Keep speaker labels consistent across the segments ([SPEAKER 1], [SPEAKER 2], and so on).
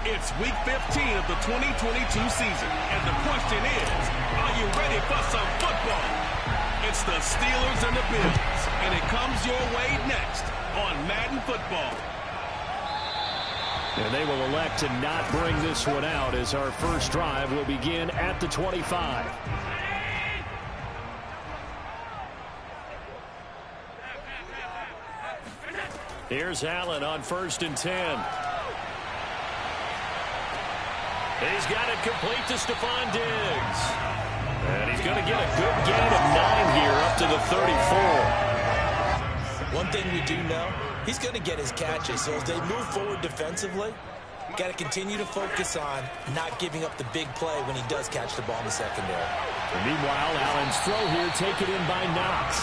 [SPEAKER 1] It's Week 15 of the 2022 season, and the question is, are you ready for some football? It's the Steelers and the Bills, and it comes your way next on Madden Football.
[SPEAKER 2] And they will elect to not bring this one out as our first drive will begin at the 25. Here's Allen on 1st and 10. He's got it complete to Stephon Diggs. And he's going to get a good gain of 9 here up to the 34.
[SPEAKER 3] One thing we do know, he's going to get his catches. So as they move forward defensively, got to continue to focus on not giving up the big play when he does catch the ball in the secondary.
[SPEAKER 2] And meanwhile, Allen's throw here taken in by Knox.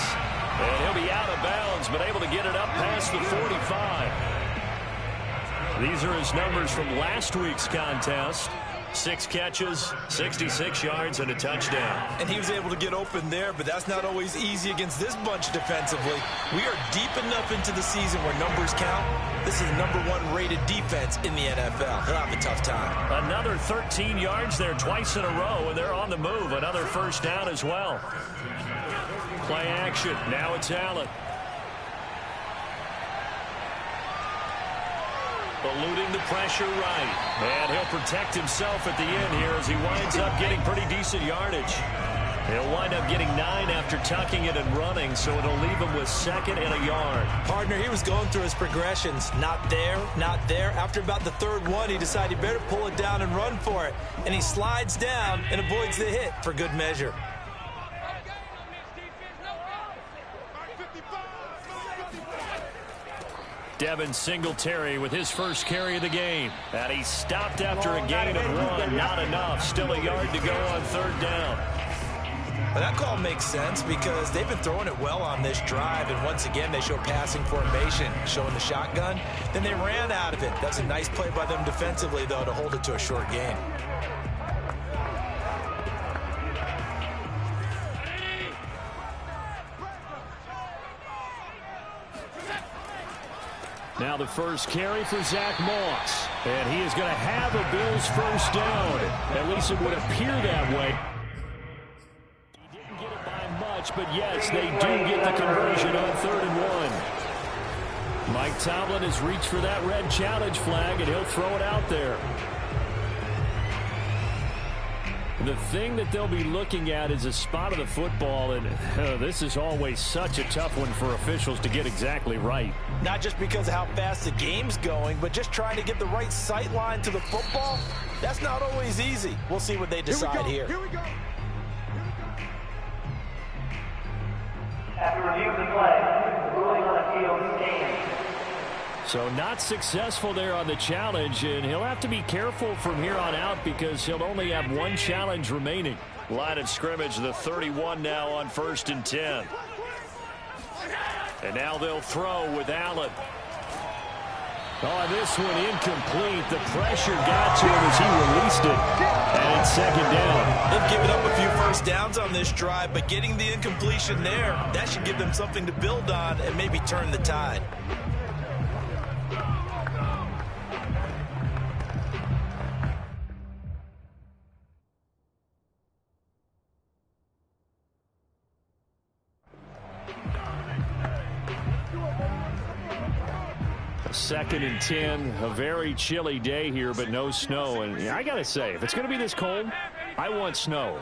[SPEAKER 2] And he'll be out of bounds, but able to get it up past the 45. These are his numbers from last week's contest. 6 catches, 66 yards, and a touchdown.
[SPEAKER 3] And he was able to get open there, but that's not always easy against this bunch defensively. We are deep enough into the season where numbers count. This is the #1 rated defense in the NFL. He'll have a tough time.
[SPEAKER 2] Another 13 yards there twice in a row, and they're on the move. Another first down as well. Play action. Now it's Allen. Eluding the pressure right. And he'll protect himself at the end here as he winds up getting pretty decent yardage. He'll wind up getting 9 after tucking it and running, so it'll leave him with 2nd and a yard.
[SPEAKER 3] Partner, he was going through his progressions. Not there, not there. After about the 3rd one, he decided he better pull it down and run for it. And he slides down and avoids the hit for good measure.
[SPEAKER 2] Devin Singletary with his first carry of the game. And he stopped after a gain of 1. Not enough. Still a yard to go on 3rd down.
[SPEAKER 3] Well, that call makes sense because they've been throwing it well on this drive. And once again, they show passing formation, showing the shotgun. Then they ran out of it. That's a nice play by them defensively, though, to hold it to a short gain.
[SPEAKER 2] Now the first carry for Zach Moss. And he is going to have a Bills first down. At least it would appear that way. He didn't get it by much, but yes, they do get the conversion on 3rd and 1. Mike Tomlin has reached for that red challenge flag, and he'll throw it out there. The thing that they'll be looking at is a spot of the football, and this is always such a tough one for officials to get exactly right.
[SPEAKER 3] Not just because of how fast the game's going, but just trying to get the right sight line to the football. That's not always easy. We'll see what they decide here.
[SPEAKER 4] Here we go. After review of the play, ruling on the field stands.
[SPEAKER 2] So not successful there on the challenge, and he'll have to be careful from here on out because he'll only have 1 challenge remaining. Line of scrimmage, the 31 now on 1st and 10. And now they'll throw with Allen. Oh, this one incomplete. The pressure got to him as he released it. And it's 2nd down.
[SPEAKER 3] They've given up a few first downs on this drive, but getting the incompletion there, that should give them something to build on and maybe turn the tide.
[SPEAKER 2] Second and 10, a very chilly day here, but no snow. And I got to say, if it's going to be this cold, I want snow.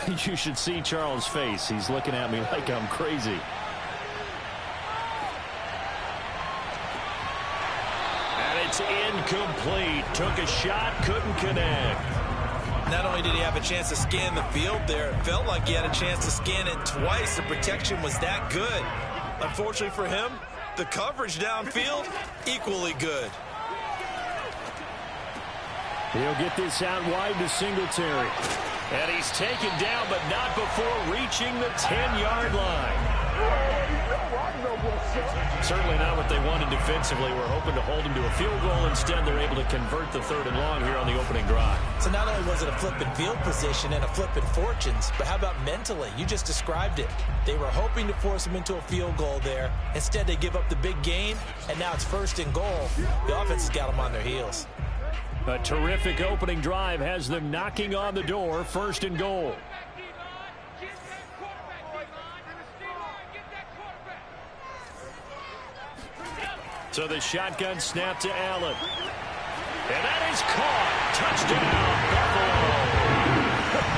[SPEAKER 2] You should see Charles' face. He's looking at me like I'm crazy. And it's incomplete. Took a shot, couldn't connect.
[SPEAKER 3] Not only did he have a chance to scan the field there, it felt like he had a chance to scan it twice. The protection was that good. Unfortunately for him, the coverage downfield, equally good.
[SPEAKER 2] He'll get this out wide to Singletary. And he's taken down, but not before reaching the 10-yard line. Certainly not what they wanted defensively. We're hoping to hold him to a field goal. Instead, they're able to convert the 3rd and long here on the opening drive.
[SPEAKER 3] So not only was it a flipping field position and a flipping fortunes, but how about mentally? You just described it. They were hoping to force him into a field goal there. Instead, they give up the big gain, and now it's 1st and goal. The offense has got them on their heels.
[SPEAKER 2] A terrific opening drive has them knocking on the door, 1st and goal. So the shotgun snap to Allen. And that is caught. Touchdown, Buffalo.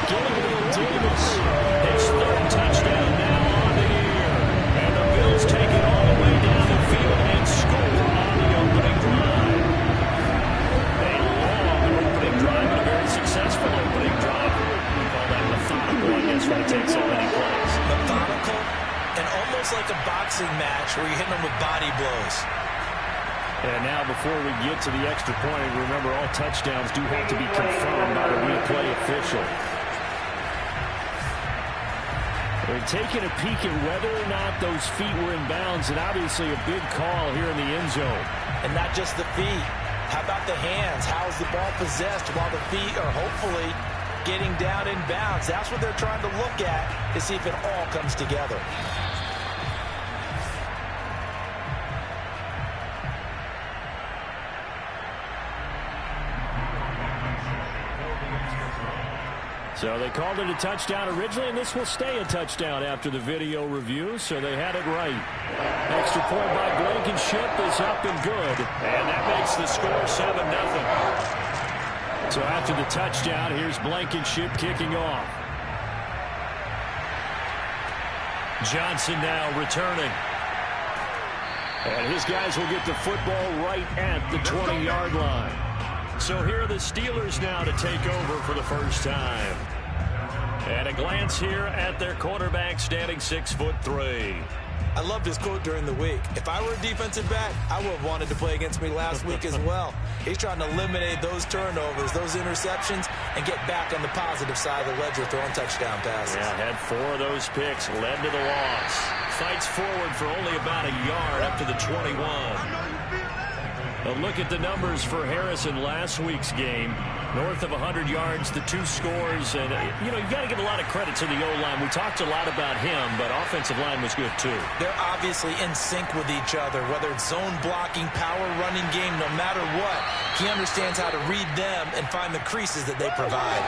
[SPEAKER 2] Gabriel Davis, his 3rd touchdown now on the year. And the Bills take it all the way down the field and score on the opening drive. A long opening drive and a very successful opening drive. We call that methodical, I guess, when it takes so many plays.
[SPEAKER 3] Methodical and almost like a boxing match where you hit them with body blows.
[SPEAKER 2] And now before we get to the extra point, remember all touchdowns do have to be confirmed by the replay official. They're taking a peek at whether or not those feet were in bounds, and obviously a big call here in the end zone.
[SPEAKER 3] And not just the feet. How about the hands? How is the ball possessed while the feet are hopefully getting down in bounds? That's what they're trying to look at to see if it all comes together.
[SPEAKER 2] So they called it a touchdown originally, and this will stay a touchdown after the video review, so they had it right. Extra point by Blankenship is up and good, and that makes the score 7-0. So after the touchdown, here's Blankenship kicking off. Johnson now returning. And his guys will get the football right at the 20-yard line. So here are the Steelers now to take over for the first time. And a glance here at their quarterback standing 6'3".
[SPEAKER 3] I loved his quote during the week. If I were a defensive back, I would have wanted to play against me last week as well. He's trying to eliminate those turnovers, those interceptions, and get back on the positive side of the ledger throwing touchdown passes.
[SPEAKER 2] Yeah, had 4 of those picks, led to the loss. Fights forward for only about a yard up to the 21. A look at the numbers for Harris in last week's game. North of 100 yards, the 2 scores. And, you know, you got to give a lot of credit to the O-line. We talked a lot about him, but offensive line was good, too.
[SPEAKER 3] They're obviously in sync with each other, whether it's zone blocking, power running game, no matter what. He understands how to read them and find the creases that they provide.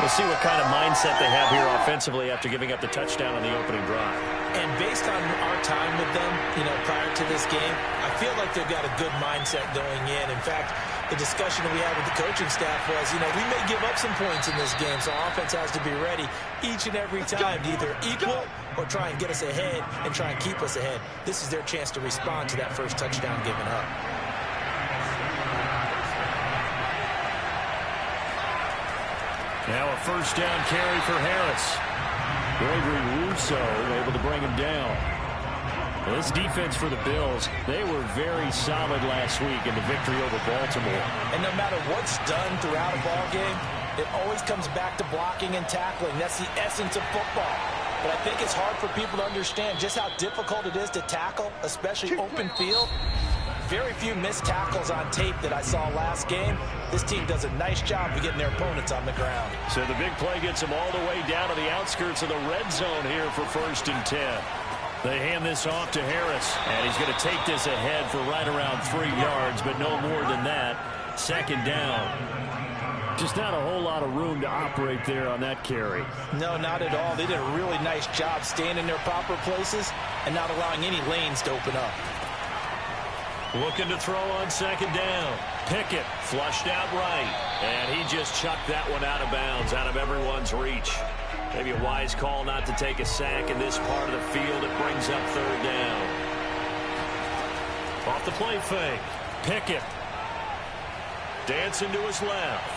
[SPEAKER 2] We'll see what kind of mindset they have here offensively after giving up the touchdown on the opening drive.
[SPEAKER 3] And based on our time with them, you know, prior to this game, I feel like they've got a good mindset going in. In fact, the discussion that we had with the coaching staff was, you know, we may give up some points in this game, so offense has to be ready each and every time to either equal or try and get us ahead and try and keep us ahead. This is their chance to respond to that first touchdown given up.
[SPEAKER 2] Now a first down carry for Harris. Gregory Rousseau able to bring him down. Well, this defense for the Bills, they were very solid last week in the victory over Baltimore.
[SPEAKER 3] And no matter what's done throughout a ball game, it always comes back to blocking and tackling. That's the essence of football. But I think it's hard for people to understand just how difficult it is to tackle, especially open field. Very few missed tackles on tape that I saw last game. This team does a nice job of getting their opponents on the ground.
[SPEAKER 2] So the big play gets them all the way down to the outskirts of the red zone here for 1st and 10. They hand this off to Harris, and he's going to take this ahead for right around 3 yards, but no more than that. 2nd down. Just not a whole lot of room to operate there on that carry.
[SPEAKER 3] No, not at all. They did a really nice job staying in their proper places and not allowing any lanes to open up.
[SPEAKER 2] Looking to throw on 2nd down. Pickett flushed out right, and he just chucked that one out of bounds, out of everyone's reach. Maybe a wise call not to take a sack in this part of the field. It brings up 3rd down. Off the play fake. Pickett dancing to his left.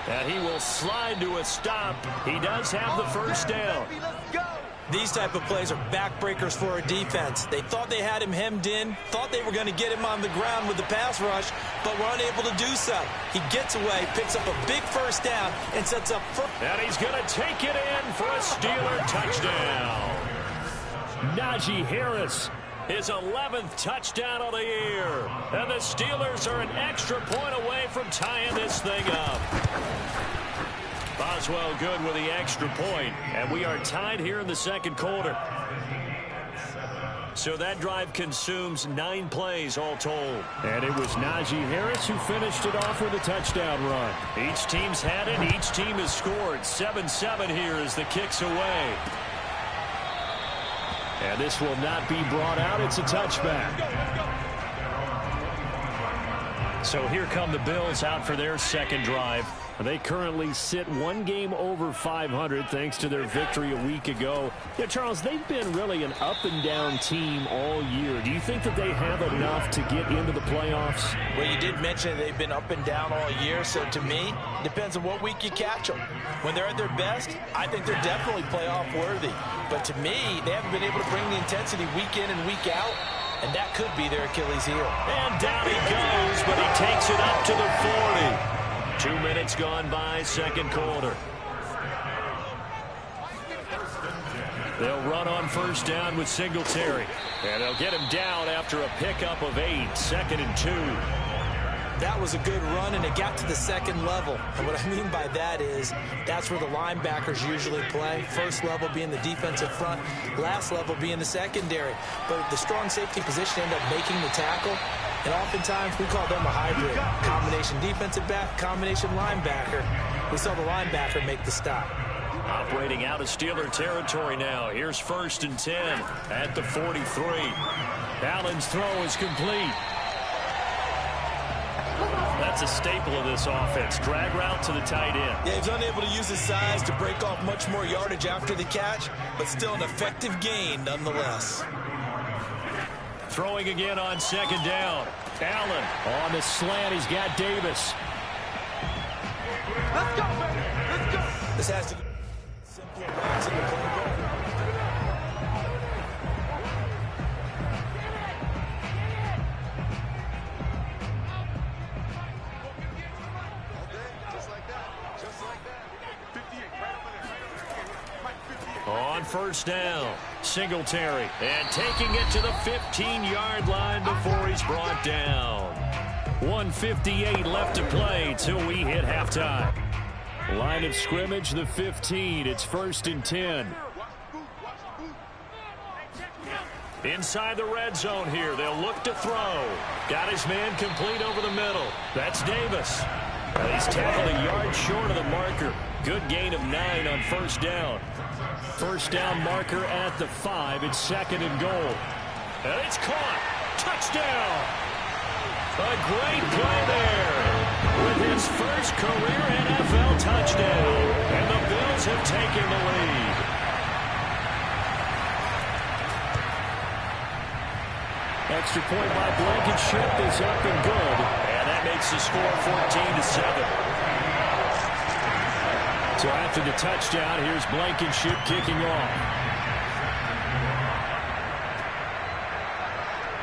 [SPEAKER 2] And he will slide to a stop. He does have the first down.
[SPEAKER 3] These type of plays are backbreakers for a defense. They thought they had him hemmed in, thought they were going to get him on the ground with the pass rush, but were unable to do so. He gets away, picks up a big first down, and sets up first.
[SPEAKER 2] And he's going to take it in for a Steeler touchdown. Najee Harris, his 11th touchdown of the year. And the Steelers are an extra point away from tying this thing up. Boswell good with the extra point, and we are tied here in the 2nd quarter. So that drive consumes 9 plays all told. And it was Najee Harris who finished it off with a touchdown run. Each team's had it. Each team has scored. 7-7 here as the kick's away. And this will not be brought out. It's a touchback. So here come the Bills out for their second drive. They currently sit 1 game over 500 thanks to their victory a week ago. Yeah, Charles, they've been really an up-and-down team all year. Do you think that they have enough to get into the playoffs?
[SPEAKER 3] Well, you did mention they've been up and down all year, so to me, it depends on what week you catch them. When they're at their best, I think they're definitely playoff worthy. But to me, they haven't been able to bring the intensity week in and week out. And that could be their Achilles heel.
[SPEAKER 2] And down he goes, but he takes it up to the 40. 2 minutes gone by, second quarter. They'll run on first down with Singletary. And they'll get him down after a pickup of 8, 2nd and 2.
[SPEAKER 3] That was a good run, and it got to the second level. And what I mean by that is that's where the linebackers usually play. First level being the defensive front, last level being the secondary. But the strong safety position ended up making the tackle, and oftentimes we call them a hybrid. Combination defensive back, combination linebacker. We saw the linebacker make the stop.
[SPEAKER 2] Operating out of Steeler territory now. Here's 1st and 10 at the 43. Allen's throw is complete. That's a staple of this offense. Drag route to the tight end.
[SPEAKER 3] Yeah, he's unable to use his size to break off much more yardage after the catch, but still an effective gain nonetheless.
[SPEAKER 2] Throwing again on 2nd down. Allen on the slant. He's got Davis.
[SPEAKER 3] Let's go, baby. Let's go. This has to be simple routes in the playbook.
[SPEAKER 2] On first down, Singletary, and taking it to the 15-yard line before he's brought down. 1:58 left to play till we hit halftime. Line of scrimmage, the 15. It's 1st and 10. Inside the red zone here, they'll look to throw. Got his man complete over the middle. That's Davis. He's tackled a yard short of the marker. Good gain of 9 on first down. First down marker at the 5. It's 2nd and goal. And it's caught. Touchdown. A great play there. With his first career NFL touchdown. And the Bills have taken the lead. Extra point by Blankenship is up and good. And that makes the score 14-7. So after the touchdown, here's Blankenship kicking off.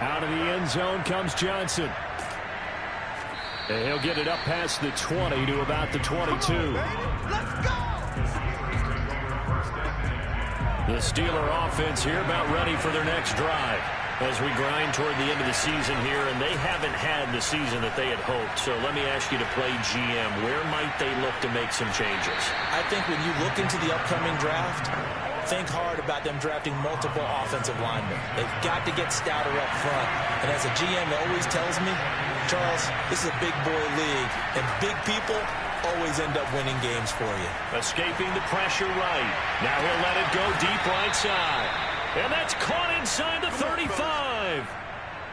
[SPEAKER 2] Out of the end zone comes Johnson. And he'll get it up past the 20 to about the 22.
[SPEAKER 3] Let's go!
[SPEAKER 2] The Steeler offense here about ready for their next drive as we grind toward the end of the season here, and they haven't had the season that they had hoped. So let me ask you to play GM. Where might they look to make some changes?
[SPEAKER 3] I think when you look into the upcoming draft, think hard about them drafting multiple offensive linemen. They've got to get stouter up front. And as a GM, it always tells me, Charles, this is a big boy league, and big people always end up winning games for you.
[SPEAKER 2] Escaping the pressure right. Now he'll let it go deep right side. And that's caught inside the 35.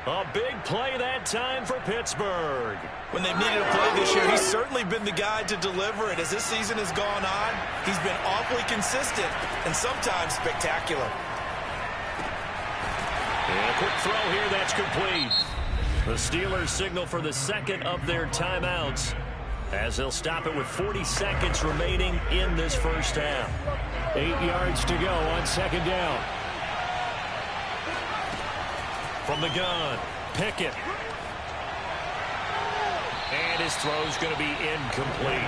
[SPEAKER 2] A big play that time for Pittsburgh.
[SPEAKER 3] When they've needed a play this year, he's certainly been the guy to deliver it. As this season has gone on, he's been awfully consistent and sometimes spectacular.
[SPEAKER 2] And a quick throw here, that's complete. The Steelers signal for the second of their timeouts as they'll stop it with 40 seconds remaining in this first half. 8 yards to go on 2nd down. From the gun, Pickett. And his throw's going to be incomplete.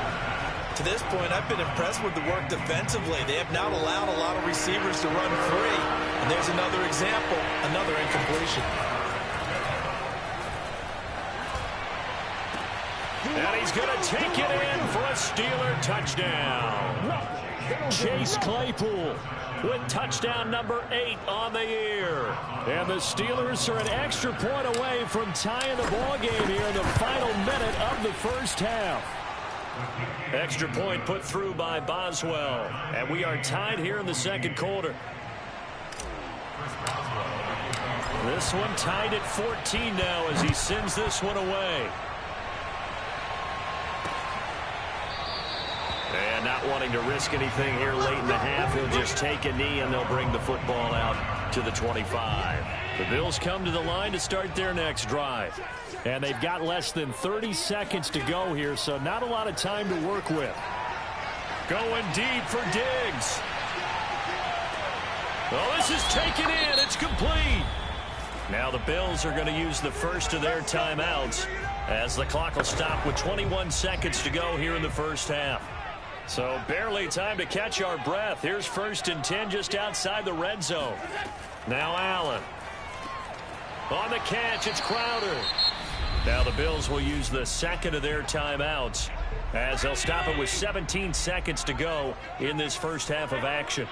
[SPEAKER 3] To this point, I've been impressed with the work defensively. They have not allowed a lot of receivers to run free. And there's another example, another incompletion.
[SPEAKER 2] And he's going to take it in for a Steeler touchdown. Chase Claypool with touchdown number 8 on the year. And the Steelers are an extra point away from tying the ball game here in the final minute of the first half. Extra point put through by Boswell. And we are tied here in the second quarter. This one tied at 14 now as he sends this one away. And not wanting to risk anything here late in the half, he'll just take a knee and they'll bring the football out to the 25. The Bills come to the line to start their next drive. And they've got less than 30 seconds to go here, so not a lot of time to work with. Going deep for Diggs. Oh, this is taken in. It's complete. Now the Bills are going to use the first of their timeouts as the clock will stop with 21 seconds to go here in the first half. So barely time to catch our breath. Here's 1st and 10 just outside the red zone. Now Allen. On the catch, it's Crowder. Now the Bills will use the second of their timeouts as they'll stop it with 17 seconds to go in this first half of action.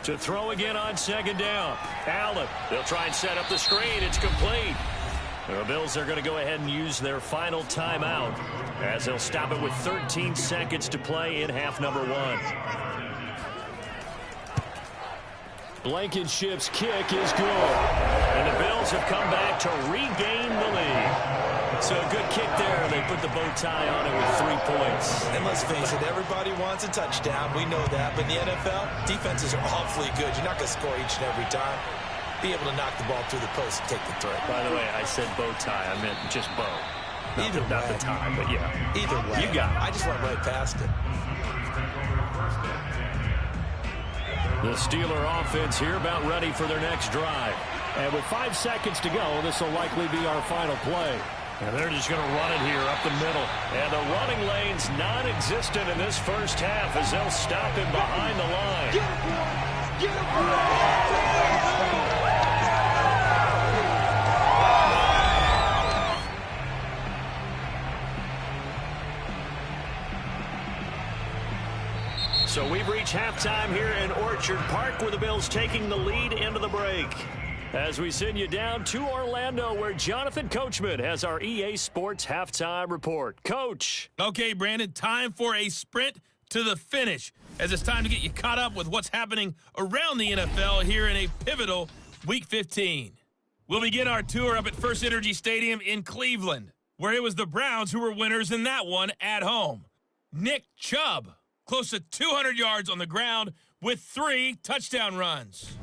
[SPEAKER 2] To throw again on 2nd down. Allen. They'll try and set up the screen. It's complete. The Bills are going to go ahead and use their final timeout as they'll stop it with 13 seconds to play in half number 1. Blankenship's kick is good. And the Bills have come back to regain the lead. So a good kick there. They put the bow tie on it with 3 points.
[SPEAKER 3] And let's face it, everybody wants a touchdown. We know that. But in the NFL, defenses are awfully good. You're not going to score each and every time. Be able to knock the ball through the post and take the throw.
[SPEAKER 2] By the way, I said bow tie. I meant just bow. Not the tie, but yeah.
[SPEAKER 3] Either way.
[SPEAKER 2] You got it.
[SPEAKER 3] I just went right past it.
[SPEAKER 2] The Steeler offense here about ready for their next drive. And with 5 seconds to go, this will likely be our final play. And they're just going to run it here up the middle. And the running lane's non-existent in this first half as they'll stop him behind the line. Get him! So we've reached halftime here in Orchard Park with the Bills taking the lead into the break. As we send you down to Orlando where Jonathan Coachman has our EA Sports halftime report. Coach.
[SPEAKER 5] Okay, Brandon, time for a sprint to the finish as it's time to get you caught up with what's happening around the NFL here in a pivotal Week 15. We'll begin our tour up at First Energy Stadium in Cleveland, where it was the Browns who were winners in that one at home. Nick Chubb, close to 200 yards on the ground with 3 touchdown runs.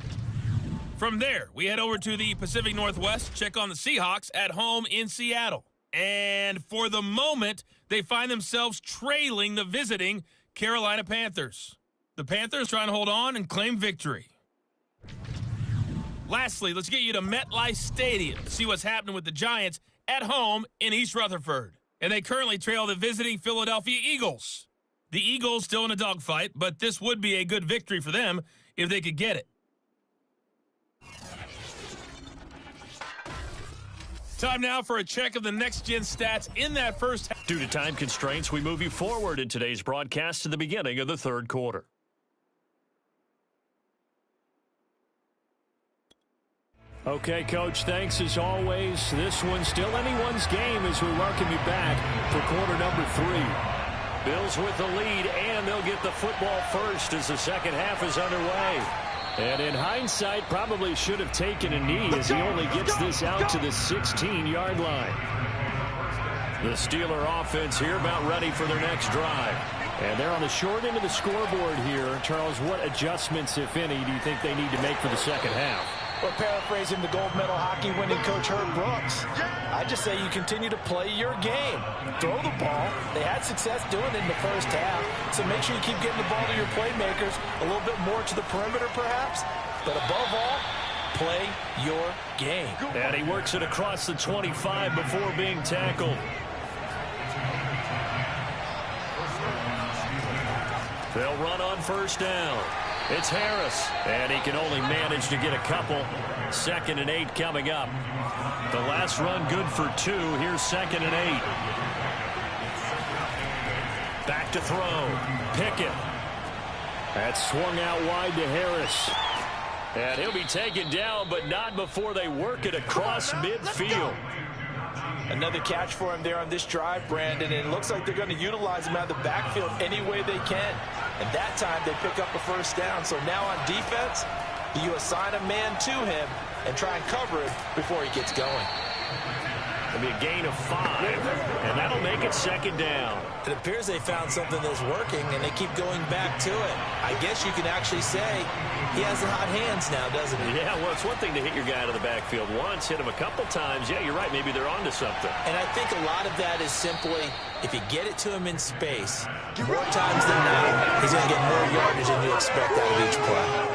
[SPEAKER 5] From there, we head over to the Pacific Northwest, check on the Seahawks at home in Seattle. And for the moment, they find themselves trailing the visiting Carolina Panthers. The Panthers trying to hold on and claim victory. Lastly, let's get you to MetLife Stadium to see what's happening with the Giants at home in East Rutherford. And they currently trail the visiting Philadelphia Eagles. The Eagles still in a dogfight, but this would be a good victory for them if they could get it. Time now for a check of the next-gen stats in that first half.
[SPEAKER 2] Due to time constraints, we move you forward in today's broadcast to the beginning of the third quarter. Okay, Coach, thanks as always. This one's still anyone's game as we welcome you back for quarter number 3. Bills with the lead, and they'll get the football first as the second half is underway. And in hindsight, probably should have taken a knee as he only gets this out to the 16-yard line. The Steeler offense here about ready for their next drive. And they're on the short end of the scoreboard here. Charles, what adjustments, if any, do you think they need to make for the second half?
[SPEAKER 3] Well, paraphrasing the gold medal hockey winning coach Herb Brooks, I just say you continue to play your game. Throw the ball. They had success doing it in the first half, so make sure you keep getting the ball to your playmakers, a little bit more to the perimeter perhaps, but above all, play your game.
[SPEAKER 2] And he works it across the 25 before being tackled. They'll run on first down. It's Harris, and he can only manage to get a couple. 2nd and 8 coming up. The last run good for 2. Here's 2nd and 8. Back to throw. Pickett. That's swung out wide to Harris. And he'll be taken down, but not before they work it across midfield.
[SPEAKER 3] Another catch for him there on this drive, Brandon, and it looks like they're going to utilize him out of the backfield any way they can. And that time they pick up a first down. So now on defense, you assign a man to him and try and cover him before he gets going.
[SPEAKER 2] It'll be a gain of 5, and that'll make it second down.
[SPEAKER 3] It appears they found something that's working, and they keep going back to it. I guess you can actually say he has the hot hands now, doesn't he?
[SPEAKER 2] Yeah, well, it's one thing to hit your guy out of the backfield once, hit him a couple times. Yeah, you're right. Maybe they're onto something.
[SPEAKER 3] And I think a lot of that is simply if you get it to him in space, more times than not, he's going to get more yardage than you expect out of each play.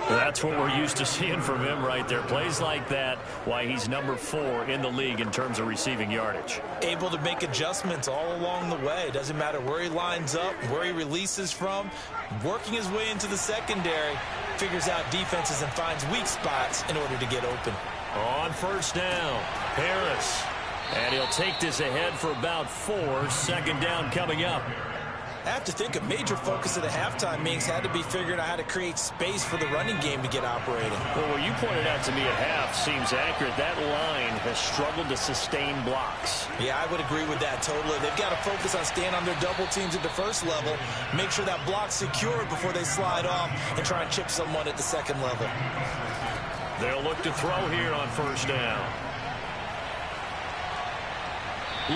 [SPEAKER 2] That's what we're used to seeing from him right there. Plays like that, why he's number 4 in the league in terms of receiving yardage.
[SPEAKER 3] Able to make adjustments all along the way. Doesn't matter where he lines up, where he releases from. Working his way into the secondary, figures out defenses and finds weak spots in order to get open.
[SPEAKER 2] On first down, Harris. And he'll take this ahead for about 4. Second down coming up.
[SPEAKER 3] I have to think a major focus of the halftime meetings had to be figuring out how to create space for the running game to get operating.
[SPEAKER 2] Well, what you pointed out to me at half seems accurate. That line has struggled to sustain blocks.
[SPEAKER 3] Yeah, I would agree with that totally. They've got to focus on staying on their double teams at the first level, make sure that block's secure before they slide off and try and chip someone at the second level.
[SPEAKER 2] They'll look to throw here on first down.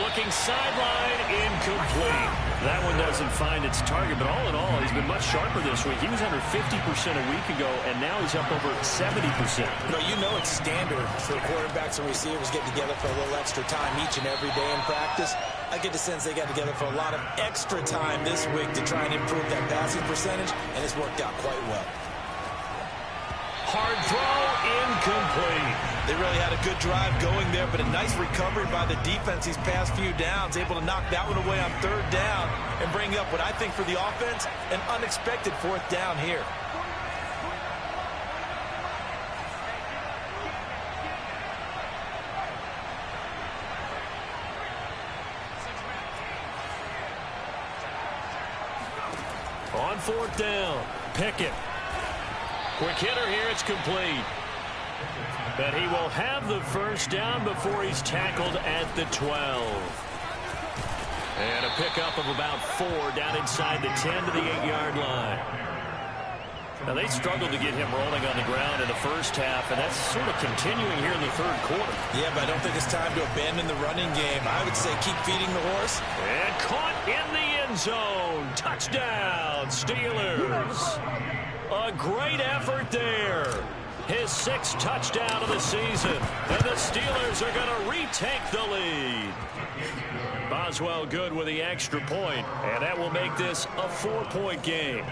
[SPEAKER 2] Looking sideline, incomplete. That one doesn't find its target, but all in all, he's been much sharper this week. He was under 50% a week ago, and now he's up over 70%.
[SPEAKER 3] You know it's standard for quarterbacks and receivers getting together for a little extra time each and every day in practice. I get the sense they got together for a lot of extra time this week to try and improve that passing percentage, and it's worked out quite well.
[SPEAKER 2] Hard throw, incomplete.
[SPEAKER 3] They really had a good drive going there, but a nice recovery by the defense these past few downs, able to knock that one away on third down and bring up what I think for the offense, an unexpected fourth down here.
[SPEAKER 2] On fourth down, Pickett. Quick hitter here, it's complete. But he will have the first down before he's tackled at the 12. And a pickup of about 4 down inside the 10 to the 8-yard line. Now, they struggled to get him rolling on the ground in the first half, and that's sort of continuing here in the third quarter.
[SPEAKER 3] Yeah, but I don't think it's time to abandon the running game. I would say keep feeding the horse.
[SPEAKER 2] And caught in the end zone. Touchdown, Steelers. A great effort there. His 6th touchdown of the season. And the Steelers are going to retake the lead. Boswell good with the extra point, and that will make this a 4-point game.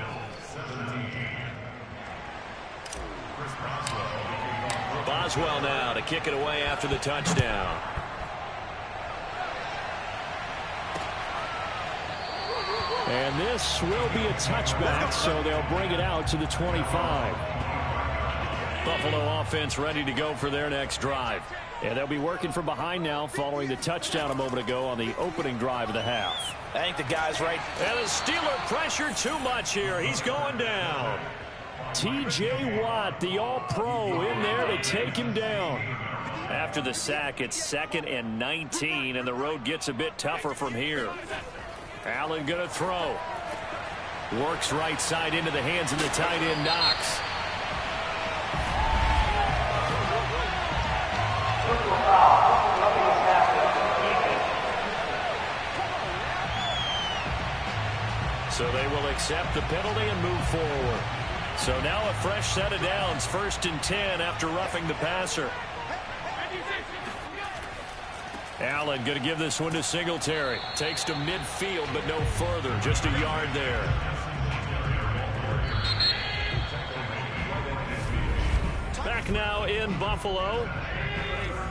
[SPEAKER 2] Boswell now to kick it away after the touchdown. And this will be a touchback, so they'll bring it out to the 25. Buffalo offense ready to go for their next drive. And they'll be working from behind now following the touchdown a moment ago on the opening drive of the half.
[SPEAKER 3] I think the guy's right.
[SPEAKER 2] And the Steeler pressure too much here. He's going down. T.J. Watt, the all-pro, in there to take him down. After the sack, it's 2nd and 19, and the road gets a bit tougher from here. Allen going to throw. Works right side into the hands of the tight end, Knox. So they will accept the penalty and move forward. So now a fresh set of downs, 1st and 10 after roughing the passer. Allen going to give this one to Singletary. Takes to midfield, but no further. Just a yard there. Back now in Buffalo.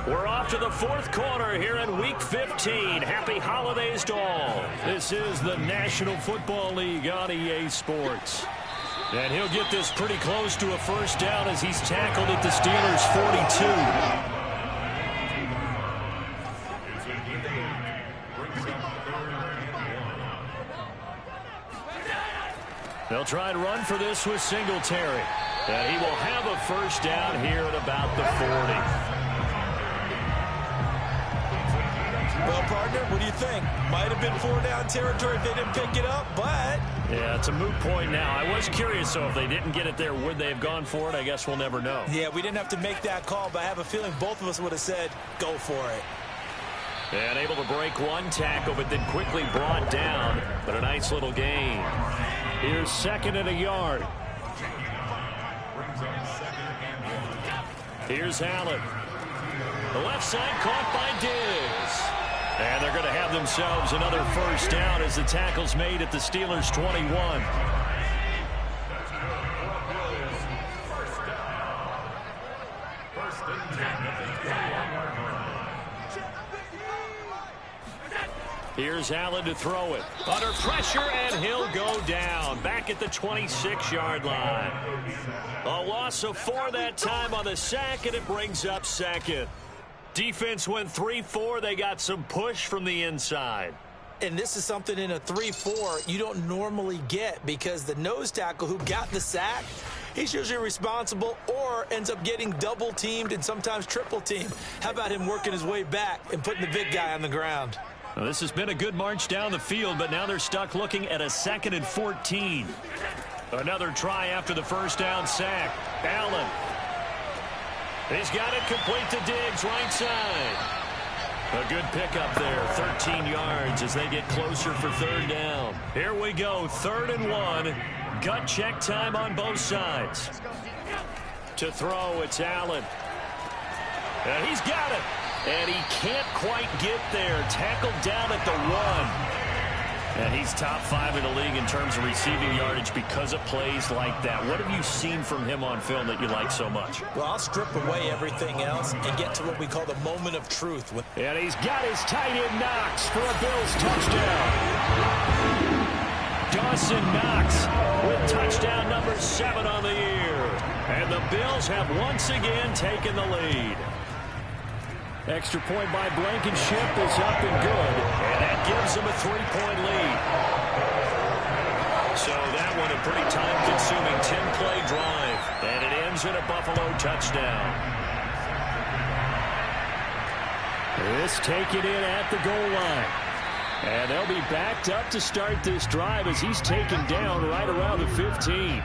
[SPEAKER 2] We're off to the 4th quarter here in Week 15. Happy holidays to all. This is the National Football League on EA Sports. And he'll get this pretty close to a first down as he's tackled at the Steelers' 42. They'll try and run for this with Singletary. And he will have a first down here at about the 40.
[SPEAKER 3] Well, partner, what do you think? Might have been 4-down territory if they didn't pick it up, but...
[SPEAKER 2] Yeah, it's a moot point now. I was curious, so if they didn't get it there, would they have gone for it? I guess we'll never know.
[SPEAKER 3] Yeah, we didn't have to make that call, but I have a feeling both of us would have said, go for it.
[SPEAKER 2] And able to break one tackle, but then quickly brought down. But a nice little gain. Here's 2nd and a yard. Here's Allen. The left side caught by Diggs. And they're going to have themselves another first down as the tackle's made at the Steelers' 21. Here's Allen to throw it. Under pressure, and he'll go down. Back at the 26-yard line. A loss of 4 that time on the sack, and it brings up 2nd. Defense went 3-4. They got some push from the inside.
[SPEAKER 3] And this is something in a 3-4 you don't normally get because the nose tackle who got the sack, he's usually responsible or ends up getting double-teamed and sometimes triple-teamed. How about him working his way back and putting the big guy on the ground?
[SPEAKER 2] Well, this has been a good march down the field, but now they're stuck looking at a 2nd and 14. Another try after the first down sack. Allen. He's got it complete to Diggs, right side. A good pickup there, 13 yards as they get closer for 3rd down. Here we go, 3rd and 1. Gut check time on both sides. To throw, it's Allen. And he's got it. And he can't quite get there. Tackled down at the 1. And he's top 5 in the league in terms of receiving yardage because of plays like that. What have you seen from him on film that you like so much?
[SPEAKER 3] Well, I'll strip away everything else and get to what we call the moment of truth.
[SPEAKER 2] And he's got his tight end Knox for a Bills touchdown. Dawson Knox with touchdown number 7 on the year. And the Bills have once again taken the lead. Extra point by Blankenship is up and good. And that gives them a 3-point lead. So that one a pretty time-consuming 10-play drive. And it ends in a Buffalo touchdown. This taken in at the goal line. And they'll be backed up to start this drive as he's taken down right around the 15.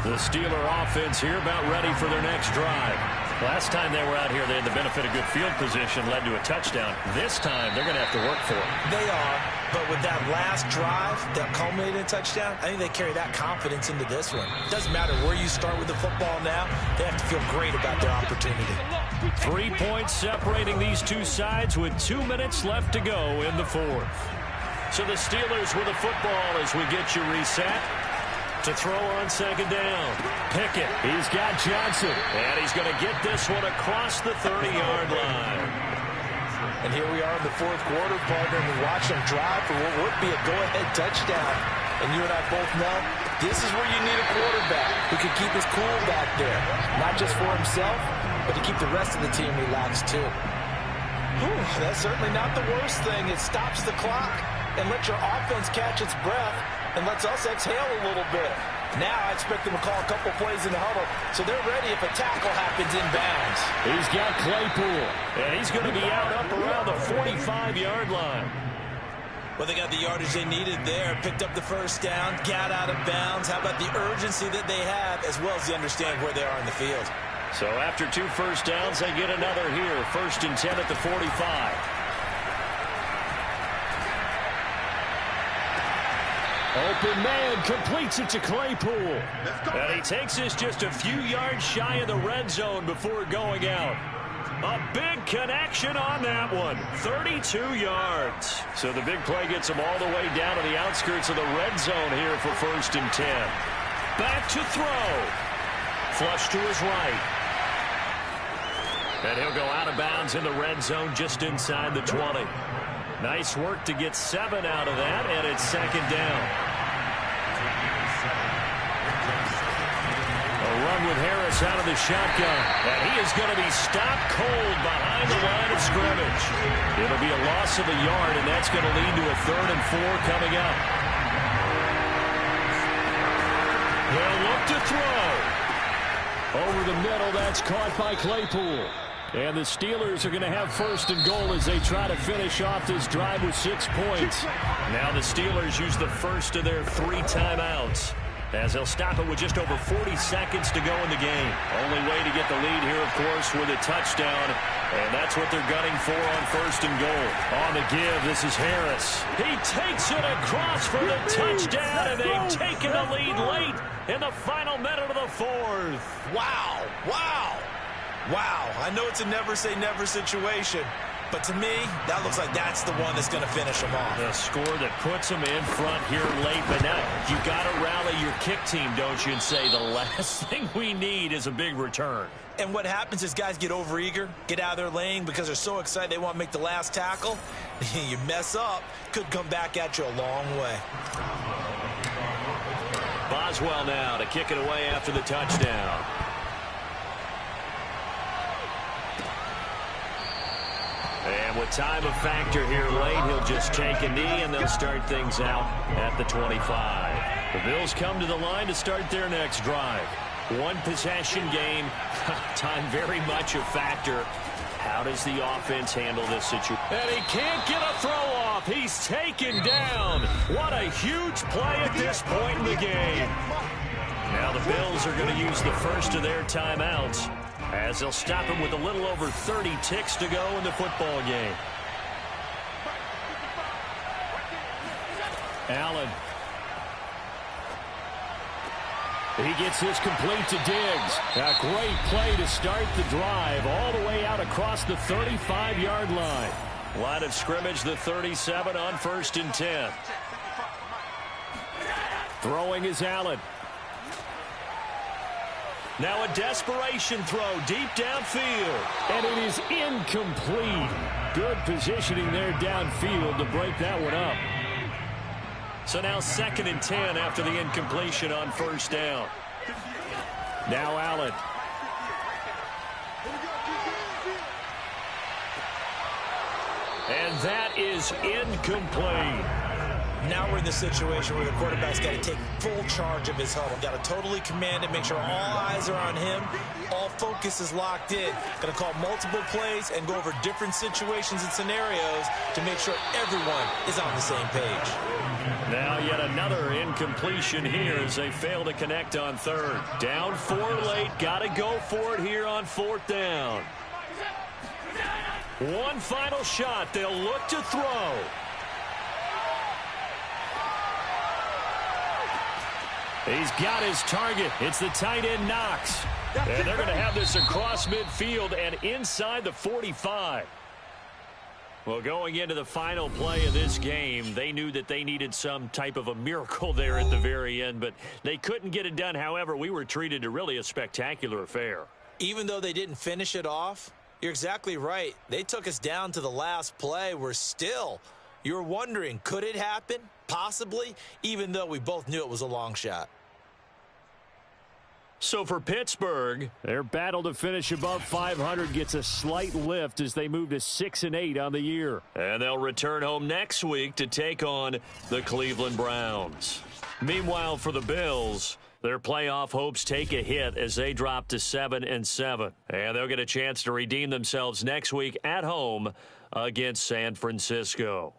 [SPEAKER 2] The Steeler offense here about ready for their next drive. Last time they were out here, they had the benefit of good field position, led to a touchdown. This time, they're going to have to work for it.
[SPEAKER 3] They are, but with that last drive that culminated in a touchdown, I think they carry that confidence into this one. Doesn't matter where you start with the football now, they have to feel great about their opportunity.
[SPEAKER 2] 3 points separating these two sides with 2 minutes left to go in the 4th. So the Steelers with the football as we get you reset. To throw on 2nd down. Pickett. He's got Johnson. And he's going to get this one across the 30-yard line.
[SPEAKER 3] And here we are in the 4th quarter, partner, and we watch them drive for what would be a go-ahead touchdown. And you and I both know this is where you need a quarterback who can keep his cool back there. Not just for himself, but to keep the rest of the team relaxed too. Whew, that's certainly not the worst thing. It stops the clock and lets your offense catch its breath and lets us exhale a little bit. Now I expect them to call a couple plays in the huddle, so they're ready if a tackle happens in bounds.
[SPEAKER 2] He's got Claypool, and he's going to be out up around the 45-yard line.
[SPEAKER 3] Well, they got the yardage they needed there, picked up the first down, got out of bounds. How about the urgency that they have, as well as they understand where they are in the field?
[SPEAKER 2] So after 2 first downs, they get another here. 1st and 10 at the 45. Open man completes it to Claypool. And he takes us just a few yards shy of the red zone before going out. A big connection on that one. 32 yards. So the big play gets him all the way down to the outskirts of the red zone here for 1st and 10. Back to throw. Flush to his right. And he'll go out of bounds in the red zone just inside the 20. Nice work to get 7 out of that, and it's 2nd down. A run with Harris out of the shotgun, and he is going to be stopped cold behind the line of scrimmage. It'll be a loss of a yard, and that's going to lead to a 3rd and 4 coming up. They'll look to throw. Over the middle, that's caught by Claypool. And the Steelers are going to have first and goal as they try to finish off this drive with 6 points.
[SPEAKER 6] Now the Steelers use the first of their 3 timeouts, as they'll stop it with just over 40 seconds to go in the game. Only way to get the lead here, of course, with a touchdown. And that's what they're gunning for on first and goal. On the give, this is Harris. He takes it across for the touchdown, and they've taken the lead late in the final minute of the 4th.
[SPEAKER 3] Wow, wow, wow. I know it's a never-say-never situation, but to me, that looks like that's the one that's going to finish them off.
[SPEAKER 6] The score that puts them in front here late, but now you got to rally your kick team, don't you, and say the last thing we need is a big return.
[SPEAKER 3] And what happens is guys get overeager, get out of their lane because they're so excited they want to make the last tackle. You mess up, could come back at you a long way.
[SPEAKER 6] Boswell now to kick it away after the touchdown. And with time a factor here late, he'll just take a knee, and they'll start things out at the 25. The Bills come to the line to start their next drive. One possession game, time very much a factor. How does the offense handle this situation? And he can't get a throw off. He's taken down. What a huge play at this point in the game. Now the Bills are going to use the first of their timeouts, as they'll stop him with a little over 30 ticks to go in the football game.
[SPEAKER 2] Allen. He gets this complete to Diggs. A great play to start the drive all the way out across the 35-yard line.
[SPEAKER 6] Line of scrimmage, the 37 on 1st and 10.
[SPEAKER 2] Throwing is Allen.
[SPEAKER 6] Now a desperation throw deep downfield.
[SPEAKER 2] And it is incomplete. Good positioning there downfield to break that one up.
[SPEAKER 6] So now 2nd and 10 after the incompletion on 1st down.
[SPEAKER 2] Now Allen.
[SPEAKER 6] And that is incomplete.
[SPEAKER 3] Now we're in the situation where the quarterback's got to take full charge of his huddle. Got to totally command it, make sure all eyes are on him. All focus is locked in. Going to call multiple plays and go over different situations and scenarios to make sure everyone is on the same page.
[SPEAKER 6] Now yet another incompletion here as they fail to connect on 3rd. Down 4 late. Got to go for it here on 4th down. One final shot. They'll look to throw.
[SPEAKER 2] He's got his target. It's the tight end Knox.
[SPEAKER 6] And they're going to have this across midfield and inside the 45. Well, going into the final play of this game, they knew that they needed some type of a miracle there at the very end, but they couldn't get it done. However, we were treated to really a spectacular affair.
[SPEAKER 3] Even though they didn't finish it off, you're exactly right. They took us down to the last play. You're wondering, could it happen? Possibly, even though we both knew it was a long shot.
[SPEAKER 6] So for Pittsburgh,
[SPEAKER 2] their battle to finish above 500 gets a slight lift as they move to 6-8 on the year.
[SPEAKER 6] And they'll return home next week to take on the Cleveland Browns. Meanwhile, for the Bills, their playoff hopes take a hit as they drop to 7-7. And they'll get a chance to redeem themselves next week at home against San Francisco.